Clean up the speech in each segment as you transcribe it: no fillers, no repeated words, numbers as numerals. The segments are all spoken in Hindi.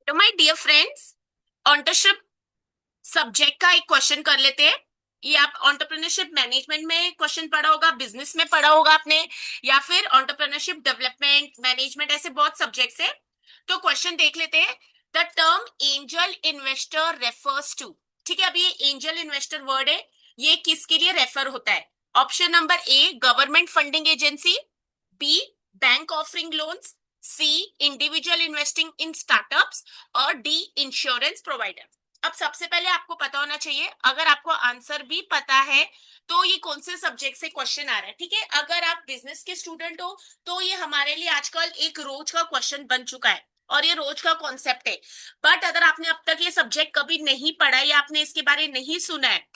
तो माय डियर फ्रेंड्स, ऑन्टरशिप सब्जेक्ट का एक क्वेश्चन कर लेते हैं। ये आप ऑन्टरप्रेन्योरशिप मैनेजमेंट में क्वेश्चन पढ़ा होगा, बिजनेस में पढ़ा होगा आपने, या फिर ऑन्टरप्रेन्योरशिप डेवलपमेंट मैनेजमेंट, ऐसे बहुत सब्जेक्ट्स है। तो क्वेश्चन देख लेते हैं। The term angel investor refers to. ठीक है, अभी ये एंजल इन्वेस्टर वर्ड है, ये किसके लिए रेफर होता है? Option number A, government funding agency. B, bank offering loans. C, individual investing in startups. और डी, इंश्योरेंस प्रोवाइडर। अब सबसे पहले आपको पता होना चाहिए, अगर आपको आंसर भी पता है तो ये कौन से सब्जेक्ट से क्वेश्चन आ रहा है। ठीक है, अगर आप बिजनेस के स्टूडेंट हो तो ये हमारे लिए आजकल एक रोज का क्वेश्चन बन चुका है और ये रोज का कॉन्सेप्ट है। बट अगर आपने अब तक ये सब्जेक्ट कभी नहीं पढ़ा या आपने इसके बारे में नहीं सुना है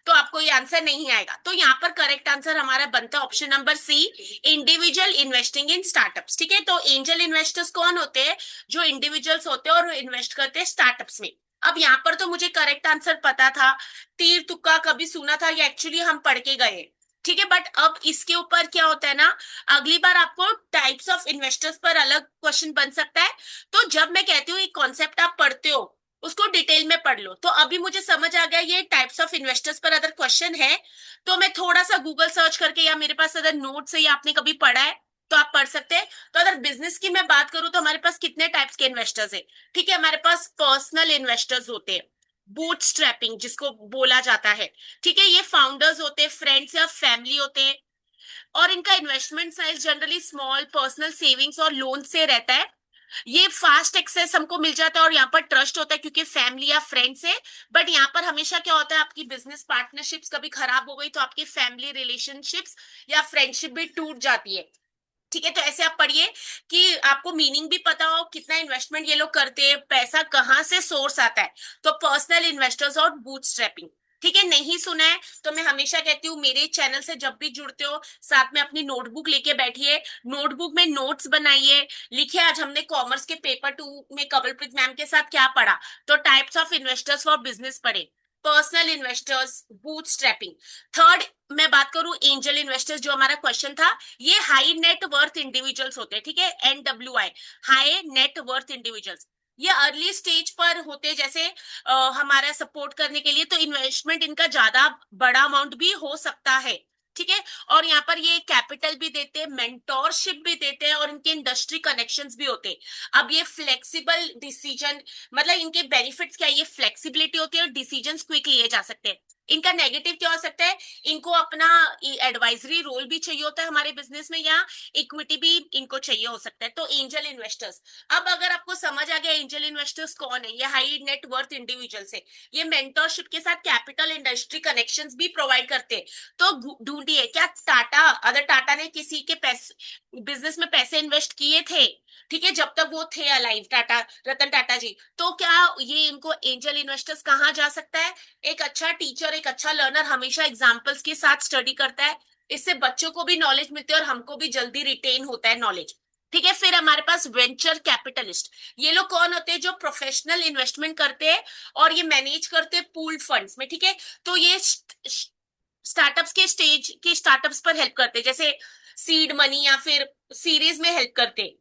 तो आपको ये आंसर नहीं आएगा। तो यहाँ पर करेक्ट आंसर हमारा बनता है option number C, individual investing in startups. ठीक है, तो एंजल इन्वेस्टर्स कौन होते हैं? जो इंडिविजुअल्स होते हैं और इन्वेस्ट करते हैं स्टार्टअप्स में। अब यहाँ पर तो मुझे करेक्ट आंसर पता था, तीर तुक्का कभी सुना था, ये एक्चुअली हम पढ़ के गए। ठीक है, बट अब इसके ऊपर क्या होता है ना, अगली बार आपको टाइप्स ऑफ इन्वेस्टर्स पर अलग क्वेश्चन बन सकता है। तो जब मैं कहती हूँ ये कॉन्सेप्ट आप पढ़ते हो उसको डिटेल में पढ़ लो। तो अभी मुझे समझ आ गया ये टाइप्स ऑफ इन्वेस्टर्स पर अगर क्वेश्चन है तो मैं थोड़ा सा गूगल सर्च करके, या मेरे पास अगर नोट्स है या आपने कभी पढ़ा है तो आप पढ़ सकते हैं। तो अगर बिजनेस की मैं बात करूं तो हमारे पास कितने टाइप्स के इन्वेस्टर्स है? ठीक है, हमारे पास पर्सनल इन्वेस्टर्स होते हैं, बूट स्ट्रैपिंग जिसको बोला जाता है। ठीक है, ये फाउंडर्स होते हैं, फ्रेंड्स या फैमिली होते हैं, और इनका investment size generally small personal savings और लोन से रहता है। ये फास्ट एक्सेस हमको मिल जाता है और यहाँ पर ट्रस्ट होता है क्योंकि फैमिली या फ्रेंड्स है। बट यहाँ पर हमेशा क्या होता है, आपकी बिजनेस पार्टनरशिप्स कभी खराब हो गई तो आपकी फैमिली रिलेशनशिप्स या फ्रेंडशिप भी टूट जाती है। ठीक है, तो ऐसे आप पढ़िए कि आपको मीनिंग भी पता हो कितना इन्वेस्टमेंट ये लोग करते हैं, पैसा कहाँ से सोर्स आता है। तो पर्सनल इन्वेस्टर्स और बूटस्ट्रैपिंग। ठीक है, नहीं सुना है तो मैं हमेशा कहती हूँ मेरे चैनल से जब भी जुड़ते हो साथ में अपनी नोटबुक लेके बैठिए, नोटबुक में नोट्स बनाइए, लिखिए आज हमने कॉमर्स के पेपर 2 में कमलप्रीत मैम के साथ क्या पढ़ा। तो types of investors for business पढ़े, पर्सनल इन्वेस्टर्स, बूटस्ट्रैपिंग। थर्ड, मैं बात करूं एंजल इन्वेस्टर्स जो हमारा क्वेश्चन था, ये हाई नेट वर्थ इंडिविजुअल्स होते हैं। ठीक है, NWI, high net worth individuals. ये अर्ली स्टेज पर होते हैं, जैसे हमारा सपोर्ट करने के लिए तो इन्वेस्टमेंट इनका ज्यादा बड़ा अमाउंट भी हो सकता है। ठीक है, और यहाँ पर ये कैपिटल भी देते हैं, मेंटोरशिप भी देते हैं, और इनके इंडस्ट्री कनेक्शंस भी होते हैं। अब ये फ्लेक्सिबल डिसीजन, मतलब इनके बेनिफिट्स क्या है, ये फ्लेक्सिबिलिटी होती है और डिसीजंस क्विक लिए जा सकते हैं। इनका नेगेटिव क्या हो सकता है, इनको अपना एडवाइजरी रोल भी चाहिए होता है हमारे बिजनेस में, या इक्विटी भी इनको चाहिए हो सकता है। तो एंजल इन्वेस्टर्स, अब अगर आपको समझ आ गया एंजल इन्वेस्टर्स कौन है, ये हाई नेट वर्थ इंडिविजुअल्स है, ये मेंटरशिप के साथ कैपिटल इंडस्ट्री कनेक्शंस भी प्रोवाइड करते हैं। तो ढूंढिए क्या टाटा, अगर टाटा ने किसी के पैसे बिजनेस में पैसे इन्वेस्ट किए थे, ठीक है, जब तक वो थे अलाइव, टाटा, रतन टाटा जी, तो क्या ये इनको एंजल इन्वेस्टर्स कहा जा सकता है? एक अच्छा टीचर, एक अच्छा लर्नर हमेशा एग्जाम्पल्स के साथ स्टडी करता है, इससे बच्चों को भी नॉलेज मिलती है और हमको भी जल्दी रिटेन होता है नॉलेज। ठीक है, फिर हमारे पास वेंचर कैपिटलिस्ट, ये लोग कौन होते हैं? जो प्रोफेशनल इन्वेस्टमेंट करते हैं और ये मैनेज करते हैं पूल्ड फंड्स में। ठीक है, तो ये स्टार्टअप्स के स्टेज के स्टार्टअप्स पर हेल्प करते हैं, जैसे सीड मनी या फिर सीरीज में हेल्प करते हैं।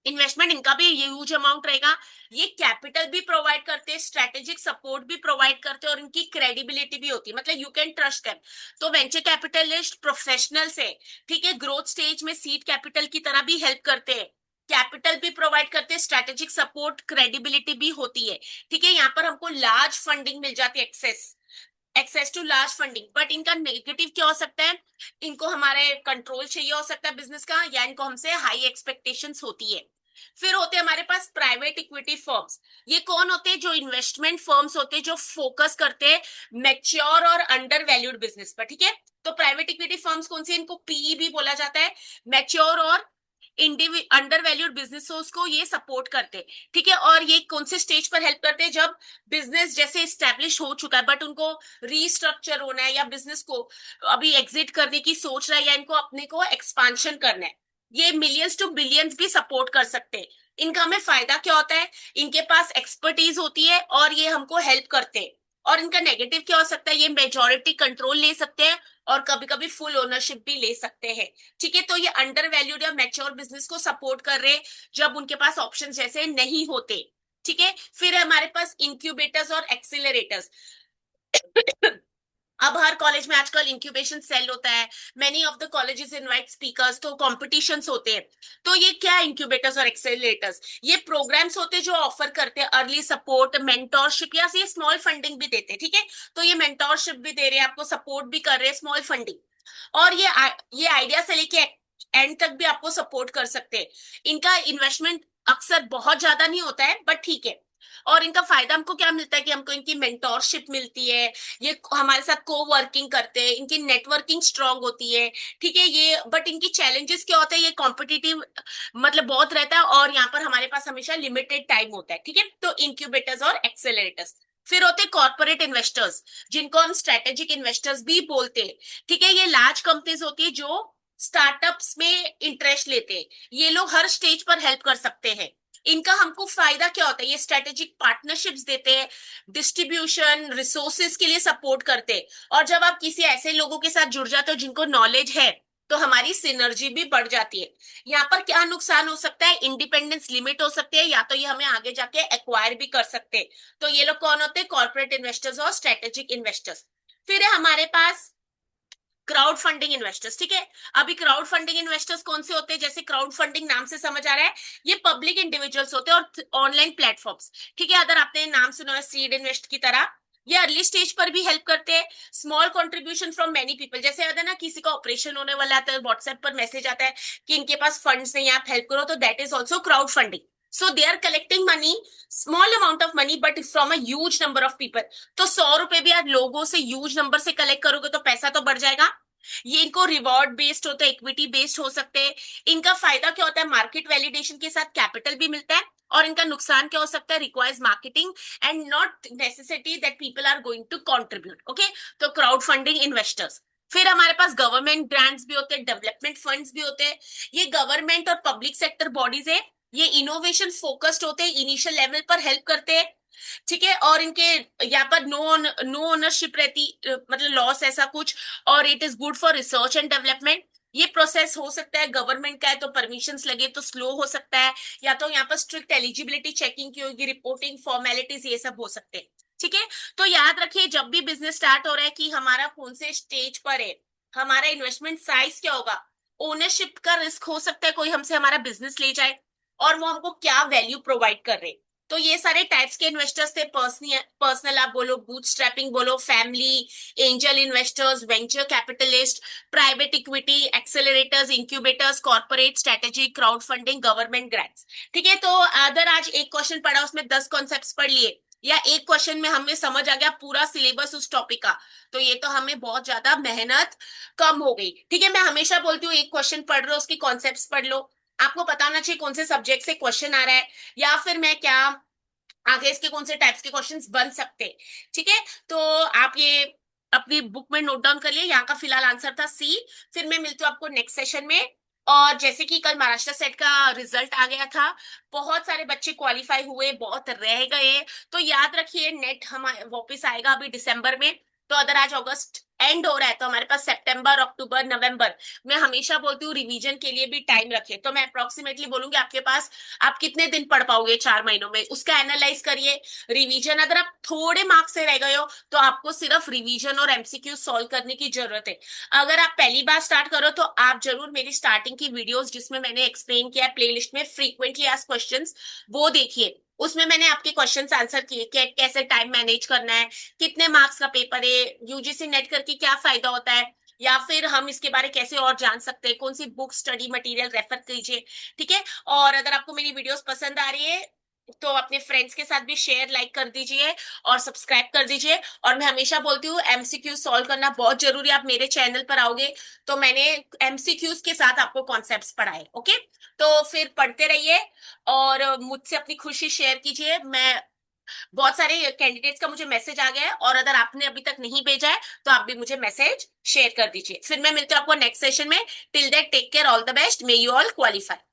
इन्वेस्टमेंट इनका भी ह्यूज अमाउंट रहेगा। ये कैपिटल भी प्रोवाइड करते हैं, स्ट्रेटेजिक सपोर्ट भी प्रोवाइड करते हैं, और इनकी क्रेडिबिलिटी भी होती है, मतलब यू कैन ट्रस्ट देम। तो वेंचर कैपिटलिस्ट प्रोफेशनल से, ठीक है, ग्रोथ स्टेज में सीड कैपिटल की तरह भी हेल्प करते हैं, कैपिटल भी प्रोवाइड करते हैं, स्ट्रेटेजिक सपोर्ट, क्रेडिबिलिटी भी होती है। ठीक है, यहाँ पर हमको लार्ज फंडिंग मिल जाती है, access access to large funding. But इनका नेगेटिव क्या हो सकता है, इनको हमारे कंट्रोल चाहिए हो सकता है बिजनेस का, या इनको हमसे हाई एक्सपेक्टेशंस होती है। फिर होते हैं हमारे पास प्राइवेट इक्विटी फर्म्स। ये कौन होते हैं? जो इन्वेस्टमेंट फर्म्स होते हैं जो फोकस करते हैं मैच्योर और अंडर वैल्यूड बिजनेस पर। ठीक है, तो प्राइवेट इक्विटी फर्म्स कौन सी, इनको पीई भी बोला जाता है, मैच्योर और अंडर वैल्यूड बिजनेस को ये सपोर्ट करते हैं। ठीक है, और ये कौन से स्टेज पर हेल्प करते हैं? जब बिजनेस जैसे स्टैब्लिश हो चुका है बट उनको रीस्ट्रक्चर होना है, या बिजनेस को अभी एग्जिट करने की सोच रहा है, या इनको अपने को एक्सपांशन करना है, ये मिलियंस टू बिलियंस भी सपोर्ट कर सकते हैं। इनका हमें फायदा क्या होता है? इनके पास एक्सपर्टीज होती है और ये हमको हेल्प करते हैं। और इनका नेगेटिव क्या हो सकता है? ये मेजोरिटी कंट्रोल ले सकते हैं और कभी कभी फुल ओनरशिप भी ले सकते हैं। ठीक है, तो ये अंडर वैल्यूड या मैच्योर बिजनेस को सपोर्ट कर रहे हैं जब उनके पास ऑप्शन जैसे नहीं होते। ठीक है, फिर है हमारे पास इंक्यूबेटर्स और एक्सीलरेटर्स। अब हर कॉलेज में आजकल इंक्यूबेशन सेल होता है, many of the colleges invite speakers, तो कॉम्पिटिशन्स होते हैं। तो ये क्या इंक्यूबेटर्स और एक्सेलरेटर्स, ये प्रोग्राम्स होते हैं जो ऑफर करते हैं अर्ली सपोर्ट, मेंटोरशिप, या ये स्मॉल फंडिंग भी देते हैं। ठीक है, तो ये मेंटोरशिप भी दे रहे हैं आपको, सपोर्ट भी कर रहे हैं, स्मॉल फंडिंग, और ये आइडिया से लेके एंड तक भी आपको सपोर्ट कर सकते हैं। इनका इन्वेस्टमेंट अक्सर बहुत ज्यादा नहीं होता है, बट ठीक है। और इनका फायदा हमको क्या मिलता है कि हमको इनकी मेंटोरशिप मिलती है, ये हमारे साथ को वर्किंग करते हैं, इनकी नेटवर्किंग स्ट्रांग होती है। ठीक है, ये बट इनकी चैलेंजेस क्या होते हैं, ये कॉम्पिटिटिव मतलब बहुत रहता है, और यहाँ पर हमारे पास हमेशा लिमिटेड टाइम होता है। ठीक है, तो इंक्यूबेटर्स और एक्सेलरेटर्स। फिर होते कॉर्पोरेट इन्वेस्टर्स, जिनको हम स्ट्रेटेजिक इन्वेस्टर्स भी बोलते हैं। ठीक है, ये लार्ज कंपनीज होती है जो स्टार्टअप्स में इंटरेस्ट लेते हैं। ये लोग हर स्टेज पर हेल्प कर सकते हैं। इनका हमको फायदा क्या होता है, ये स्ट्रेटेजिक पार्टनरशिप्स देते हैं, डिस्ट्रीब्यूशन रिसोर्सेज के लिए सपोर्ट करते हैं। और जब आप किसी ऐसे लोगों के साथ जुड़ जाते हो जिनको नॉलेज है, तो हमारी सिनर्जी भी बढ़ जाती है। यहाँ पर क्या नुकसान हो सकता है, इंडिपेंडेंस लिमिट हो सकती है, या तो ये हमें आगे जाके एक्वायर भी कर सकते हैं। तो ये लोग कौन होते हैं, कॉर्पोरेट इन्वेस्टर्स और स्ट्रेटेजिक इन्वेस्टर्स। फिर है हमारे पास क्राउड फंडिंग इन्वेस्टर्स। ठीक है, अभी क्राउड फंडिंग इन्वेस्टर्स कौन से होते हैं, जैसे क्राउड फंडिंग नाम से समझ आ रहा है, ये पब्लिक इंडिविजुअल्स होते हैं और ऑनलाइन प्लेटफॉर्म्स। ठीक है, अगर आपने नाम सुना है सीड इन्वेस्ट की तरह, ये अर्ली स्टेज पर भी हेल्प करते हैं। Small contribution from many people, जैसे आता है ना किसी का ऑपरेशन होने वाला आता है, व्हाट्सएप पर मैसेज आता है कि इनके पास फंड्स नहीं, आप हेल्प करो, तो that is also crowd funding. So they are collecting money, small amount of money but from a huge number of people. तो 100 रुपए भी आप लोगों से ह्यूज नंबर से कलेक्ट करोगे तो पैसा तो बढ़ जाएगा। ये इनको रिवॉर्ड बेस्ड होता है, इक्विटी बेस्ड हो सकते हैं। इनका फायदा क्या होता है, मार्केट वैलिडेशन के साथ कैपिटल भी मिलता है। और इनका नुकसान क्या हो सकता है, requires marketing and not necessity that people are going to contribute. Okay, तो क्राउड फंडिंग इन्वेस्टर्स। फिर हमारे पास गवर्नमेंट ग्रांट्स भी होते हैं, डेवलपमेंट फंड्स भी होते हैं। ये गवर्नमेंट और पब्लिक सेक्टर बॉडीज है, ये इनोवेशन फोकस्ड होते हैं, इनिशियल लेवल पर हेल्प करते हैं। ठीक है, और इनके यहाँ पर नो ओनरशिप रहती, मतलब लॉस ऐसा कुछ। और it is good for research and development. ये प्रोसेस हो सकता है गवर्नमेंट का है तो परमिशंस लगे तो स्लो हो सकता है, या तो यहाँ पर स्ट्रिक्ट एलिजिबिलिटी चेकिंग की होगी, रिपोर्टिंग फॉर्मेलिटीज ये सब हो सकते हैं। ठीक है, तो याद रखिए जब भी बिजनेस स्टार्ट हो रहा है कि हमारा कौन से स्टेज पर है, हमारा इन्वेस्टमेंट साइज क्या होगा, ओनरशिप का रिस्क हो सकता है कोई हमसे हमारा बिजनेस ले जाए, और वो हमको क्या वैल्यू प्रोवाइड कर रहे हैं। तो ये सारे टाइप्स के इन्वेस्टर्स थे, पर्सनल आप बोलो, बूटस्ट्रैपिंग बोलो, family, angel investors, venture capitalist, private equity, accelerators, incubators, corporate strategy, crowd funding, government grants. ठीक है, तो अगर आज एक क्वेश्चन पढ़ा उसमें 10 कॉन्सेप्ट्स पढ़ लिए, या एक क्वेश्चन में हमें समझ आ गया पूरा सिलेबस उस टॉपिक का, तो ये तो हमें बहुत ज्यादा मेहनत कम हो गई। ठीक है, मैं हमेशा बोलती हूँ एक क्वेश्चन पढ़ रहे हो उसकी कॉन्सेप्ट्स पढ़ लो। आपको पता होना चाहिए कौन से सब्जेक्ट से क्वेश्चन आ रहा है, या फिर मैं क्या आगे इसके कौन से टाइप्स के क्वेश्चंस बन सकते हैं। ठीक है, तो आप ये अपनी बुक में नोट डाउन कर लिए, यहाँ का फिलहाल आंसर था सी। फिर मैं मिलती हूँ आपको नेक्स्ट सेशन में। और जैसे कि कल महाराष्ट्र सेट का रिजल्ट आ गया था, बहुत सारे बच्चे क्वालिफाई हुए, बहुत रह गए। तो याद रखिए नेट हम वापस आएगा अभी दिसंबर में। तो अगर आज अगस्त एंड हो रहा है तो हमारे पास सितंबर, अक्टूबर, नवंबर, मैं हमेशा बोलती हूँ रिवीजन के लिए भी टाइम रखिए। तो मैं अप्रोक्सीमेटली बोलूंगी आपके पास आप कितने दिन पढ़ पाओगे 4 महीनों में, उसका एनालाइज करिए। रिवीजन अगर आप थोड़े मार्क्स से रह गए हो तो आपको सिर्फ रिवीजन और एमसीक्यू सॉल्व करने की जरूरत है। अगर आप पहली बार स्टार्ट करो तो आप जरूर मेरी स्टार्टिंग की वीडियोस जिसमें मैंने एक्सप्लेन किया प्लेलिस्ट में फ्रीक्वेंटली आस्क्ड क्वेश्चंस, वो देखिए। उसमें मैंने आपके क्वेश्चंस आंसर किए कि कैसे टाइम मैनेज करना है, कितने मार्क्स का पेपर है, यूजीसी नेट करके क्या फायदा होता है, या फिर हम इसके बारे कैसे और जान सकते हैं, कौन सी बुक स्टडी मटेरियल रेफर कीजिए। ठीक है, और अगर आपको मेरी वीडियोस पसंद आ रही है तो अपने फ्रेंड्स के साथ भी शेयर लाइक कर दीजिए और सब्सक्राइब कर दीजिए। और मैं हमेशा बोलती हूँ एमसीक्यू सॉल्व करना बहुत जरूरी है। आप मेरे चैनल पर आओगे तो मैंने एमसीक्यूज के साथ आपको कॉन्सेप्ट्स पढ़ाए। ओके, तो फिर पढ़ते रहिए और मुझसे अपनी खुशी शेयर कीजिए। मैं बहुत सारे कैंडिडेट्स का मुझे मैसेज आ गया है, और अगर आपने अभी तक नहीं भेजा है तो आप भी मुझे मैसेज शेयर कर दीजिए। फिर मैं मिलती हूँ आपको नेक्स्ट सेशन में। Till that take care, all the best, may you all qualify.